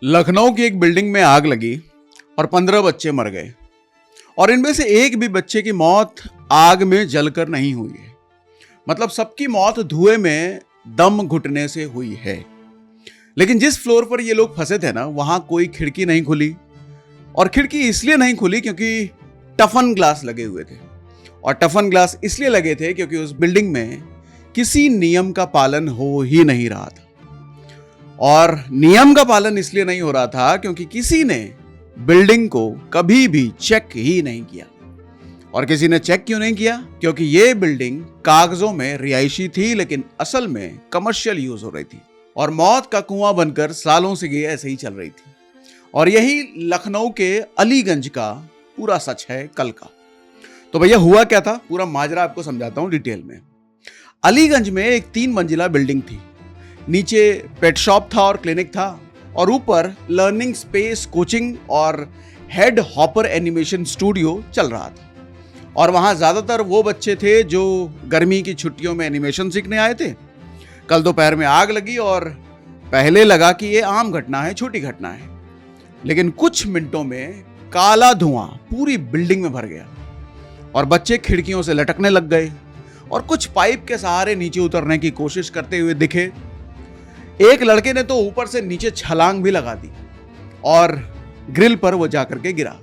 लखनऊ की एक बिल्डिंग में आग लगी और 15 बच्चे मर गए और इनमें से एक भी बच्चे की मौत आग में जलकर नहीं हुई है। मतलब सबकी मौत धुएं में दम घुटने से हुई है। लेकिन जिस फ्लोर पर ये लोग फंसे थे ना, वहां कोई खिड़की नहीं खुली। और खिड़की इसलिए नहीं खुली क्योंकि टफन ग्लास लगे हुए थे। और टफन ग्लास इसलिए लगे थे क्योंकि उस बिल्डिंग में किसी नियम का पालन हो ही नहीं रहा था। और नियम का पालन इसलिए नहीं हो रहा था क्योंकि किसी ने बिल्डिंग को कभी भी चेक ही नहीं किया। और किसी ने चेक क्यों नहीं किया? क्योंकि ये बिल्डिंग कागजों में रिहायशी थी, लेकिन असल में कमर्शियल यूज हो रही थी और मौत का कुआं बनकर सालों से ये ऐसे ही चल रही थी। और यही लखनऊ के अलीगंज का पूरा सच है कल का। तो भैया हुआ क्या था, पूरा माजरा आपको समझाता हूं डिटेल में। अलीगंज में एक 3 मंजिला बिल्डिंग थी। नीचे पेट शॉप था और क्लिनिक था, और ऊपर लर्निंग स्पेस, कोचिंग और हेड हॉपर एनिमेशन स्टूडियो चल रहा था। और वहां ज्यादातर वो बच्चे थे जो गर्मी की छुट्टियों में एनिमेशन सीखने आए थे। कल दोपहर में आग लगी और पहले लगा कि ये आम घटना है, छोटी घटना है, लेकिन कुछ मिनटों में काला धुआं पूरी बिल्डिंग में भर गया और बच्चे खिड़कियों से लटकने लग गए और कुछ पाइप के सहारे नीचे उतरने की कोशिश करते हुए दिखे। एक लड़के ने तो ऊपर से नीचे छलांग भी लगा दी और ग्रिल पर वो जाकर के गिरा।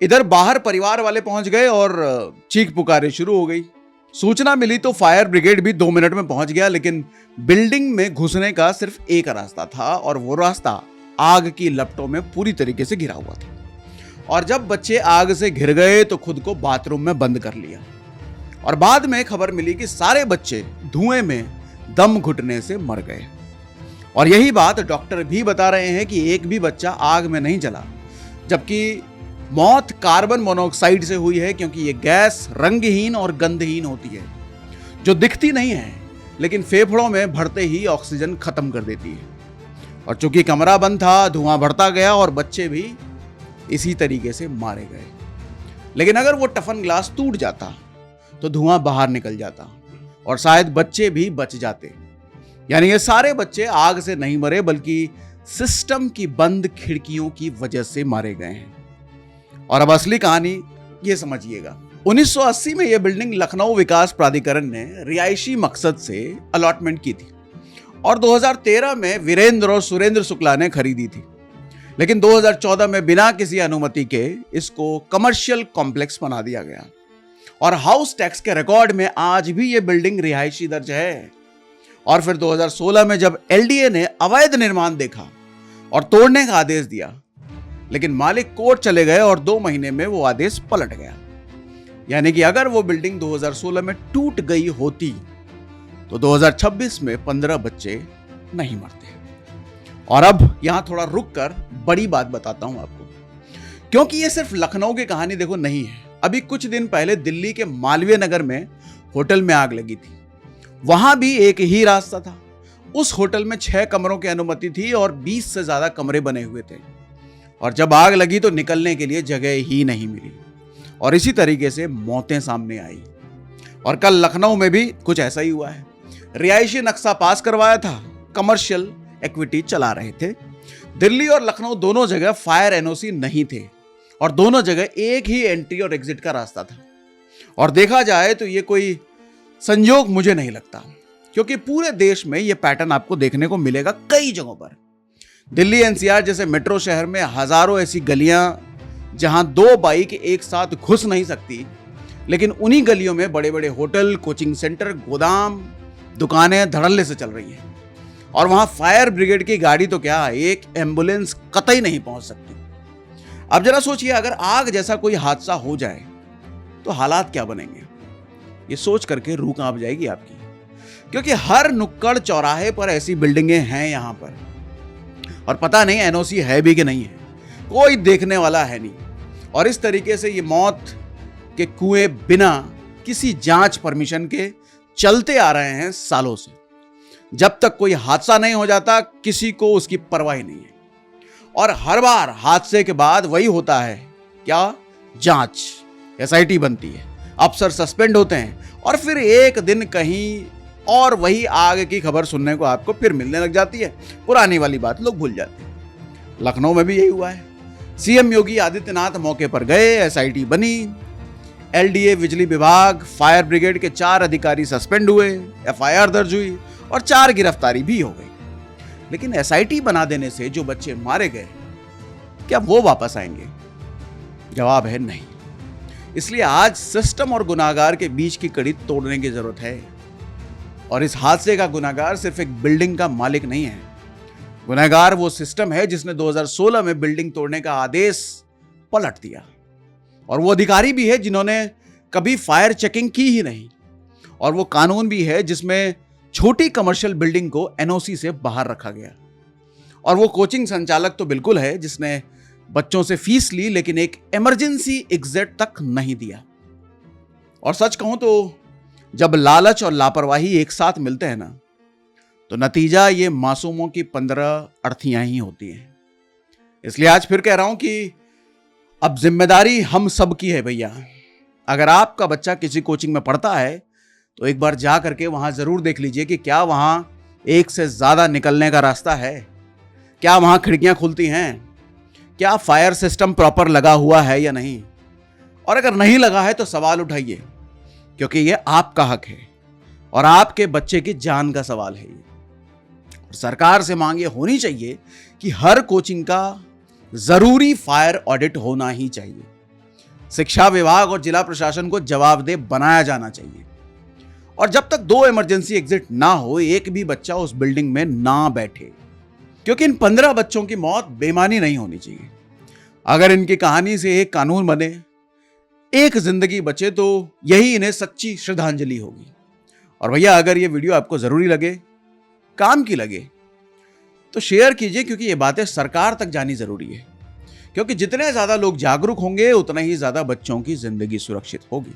इधर बाहर परिवार वाले पहुंच गए और चीख पुकारे शुरू हो गई। सूचना मिली तो फायर ब्रिगेड भी 2 मिनट में पहुंच गया, लेकिन बिल्डिंग में घुसने का सिर्फ एक रास्ता था और वो रास्ता आग की लपटों में पूरी तरीके से घिरा हुआ था। और जब बच्चे आग से घिर गए तो खुद को बाथरूम में बंद कर लिया। और बाद में खबर मिली कि सारे बच्चे धुएं में दम घुटने से मर गए। और यही बात डॉक्टर भी बता रहे हैं कि एक भी बच्चा आग में नहीं जला, जबकि मौत कार्बन मोनोऑक्साइड से हुई है, क्योंकि यह गैस रंगहीन और गंधहीन होती है, जो दिखती नहीं है लेकिन फेफड़ों में भरते ही ऑक्सीजन खत्म कर देती है। और चूंकि कमरा बंद था, धुआं बढ़ता गया और बच्चे भी इसी तरीके से मारे गए। लेकिन अगर वो टफन ग्लास टूट जाता तो धुआं बाहर निकल जाता और शायद बच्चे भी बच जाते। यानी ये सारे बच्चे आग से नहीं मरे, बल्कि सिस्टम की बंद खिड़कियों की वजह से मारे गए हैं। और अब असली कहानी ये समझिएगा। 1980 में यह बिल्डिंग लखनऊ विकास प्राधिकरण ने रिहायशी मकसद से अलॉटमेंट की थी और 2013 में वीरेंद्र और सुरेंद्र शुक्ला ने खरीदी थी। लेकिन 2014 में बिना किसी अनुमति के इसको कमर्शियल कॉम्प्लेक्स बना दिया गया और हाउस टैक्स के रिकॉर्ड में आज भी यह बिल्डिंग रिहायशी दर्ज है। और फिर 2016 में जब एलडीए ने अवैध निर्माण देखा और तोड़ने का आदेश दिया, लेकिन मालिक कोर्ट चले गए और 2 महीने में वो आदेश पलट गया। यानी कि अगर वो बिल्डिंग 2016 में टूट गई होती तो 2026 में 15 बच्चे नहीं मरते। और अब यहां थोड़ा रुक कर बड़ी बात बताता हूं आपको, क्योंकि ये सिर्फ लखनऊ की कहानी देखो नहीं है। अभी कुछ दिन पहले दिल्ली के मालवीय नगर में होटल में आग लगी थी। वहां भी एक ही रास्ता था। उस होटल में 6 कमरों की अनुमति थी और 20 से ज्यादा कमरे बने हुए थे। और जब आग लगी तो निकलने के लिए जगह ही नहीं मिली और इसी तरीके से मौतें सामने आई। और कल लखनऊ में भी कुछ ऐसा ही हुआ है। रिहायशी नक्शा पास करवाया था, कमर्शियल इक्विटी चला रहे थे। दिल्ली और लखनऊ दोनों जगह फायर एनओसी नहीं थे और दोनों जगह एक ही एंट्री और एग्जिट का रास्ता था। और देखा जाए तो ये कोई संयोग मुझे नहीं लगता, क्योंकि पूरे देश में ये पैटर्न आपको देखने को मिलेगा कई जगहों पर। दिल्ली एनसीआर जैसे मेट्रो शहर में हजारों ऐसी गलियां जहां 2 बाइक एक साथ घुस नहीं सकती, लेकिन उन्हीं गलियों में बड़े बड़े होटल, कोचिंग सेंटर, गोदाम, दुकानें धड़ल्ले से चल रही हैं। और वहां फायर ब्रिगेड की गाड़ी तो क्या, एक एम्बुलेंस कतई नहीं पहुंच सकती। अब जरा सोचिए, अगर आग जैसा कोई हादसा हो जाए तो हालात क्या बनेंगे? ये सोच करके रूह कांप जाएगी आपकी, क्योंकि हर नुक्कड़ चौराहे पर ऐसी बिल्डिंगें हैं यहां पर, और पता नहीं एनओसी है भी कि नहीं है, कोई देखने वाला है नहीं। और इस तरीके से ये मौत के कुएं बिना किसी जांच परमिशन के चलते आ रहे हैं सालों से। जब तक कोई हादसा नहीं हो जाता, किसी को उसकी परवाह नहीं है। और हर बार हादसे के बाद वही होता है, क्या? जांच, एसआईटी बनती है, अफसर सस्पेंड होते हैं और फिर एक दिन कहीं और वही आग की खबर सुनने को आपको फिर मिलने लग जाती है। पुरानी वाली बात लोग भूल जाते हैं। लखनऊ में भी यही हुआ है। सीएम योगी आदित्यनाथ मौके पर गए, एसआईटी बनी, एलडीए, बिजली विभाग, फायर ब्रिगेड के 4 अधिकारी सस्पेंड हुए, एफआईआर दर्ज हुई और 4 गिरफ्तारी भी हो गई। लेकिन एसआईटी बना देने से जो बच्चे मारे गए, क्या वो वापस आएंगे? जवाब है नहीं। इसलिए आज सिस्टम और गुनाहगार के बीच की कड़ी तोड़ने की जरूरत है। और इस हादसे का गुनाहगार सिर्फ एक बिल्डिंग का मालिक नहीं है। गुनाहगार वो सिस्टम है जिसने 2016 में बिल्डिंग तोड़ने का आदेश पलट दिया, और वो अधिकारी भी है जिन्होंने कभी फायर चेकिंग की ही नहीं, और वो कानून भी है जिसमें छोटी कमर्शियल बिल्डिंग को एनओसी से बाहर रखा गया, और वो कोचिंग संचालक तो बिल्कुल है जिसने बच्चों से फीस ली लेकिन एक इमरजेंसी एग्जिट तक नहीं दिया। और सच कहूं तो जब लालच और लापरवाही एक साथ मिलते हैं ना, तो नतीजा ये मासूमों की 15 अर्थियां ही होती हैं। इसलिए आज फिर कह रहा हूं कि अब जिम्मेदारी हम सब की है भैया। अगर आपका बच्चा किसी कोचिंग में पढ़ता है तो एक बार जा करके वहां जरूर देख लीजिए कि क्या वहां एक से ज्यादा निकलने का रास्ता है, क्या वहां खिड़कियां खुलती हैं, क्या फायर सिस्टम प्रॉपर लगा हुआ है या नहीं। और अगर नहीं लगा है तो सवाल उठाइए, क्योंकि यह आपका हक है और आपके बच्चे की जान का सवाल है। सरकार से मांग ये होनी चाहिए कि हर कोचिंग का जरूरी फायर ऑडिट होना ही चाहिए। शिक्षा विभाग और जिला प्रशासन को जवाबदेह बनाया जाना चाहिए, और जब तक 2 इमरजेंसी एग्जिट ना हो, एक भी बच्चा उस बिल्डिंग में ना बैठे, क्योंकि इन 15 बच्चों की मौत बेईमानी नहीं होनी चाहिए। अगर इनकी कहानी से एक कानून बने, एक जिंदगी बचे, तो यही इन्हें सच्ची श्रद्धांजलि होगी। और भैया अगर ये वीडियो आपको जरूरी लगे, काम की लगे, तो शेयर कीजिए, क्योंकि ये बातें सरकार तक जानी जरूरी है। क्योंकि जितने ज्यादा लोग जागरूक होंगे उतना ही ज्यादा बच्चों की जिंदगी सुरक्षित होगी।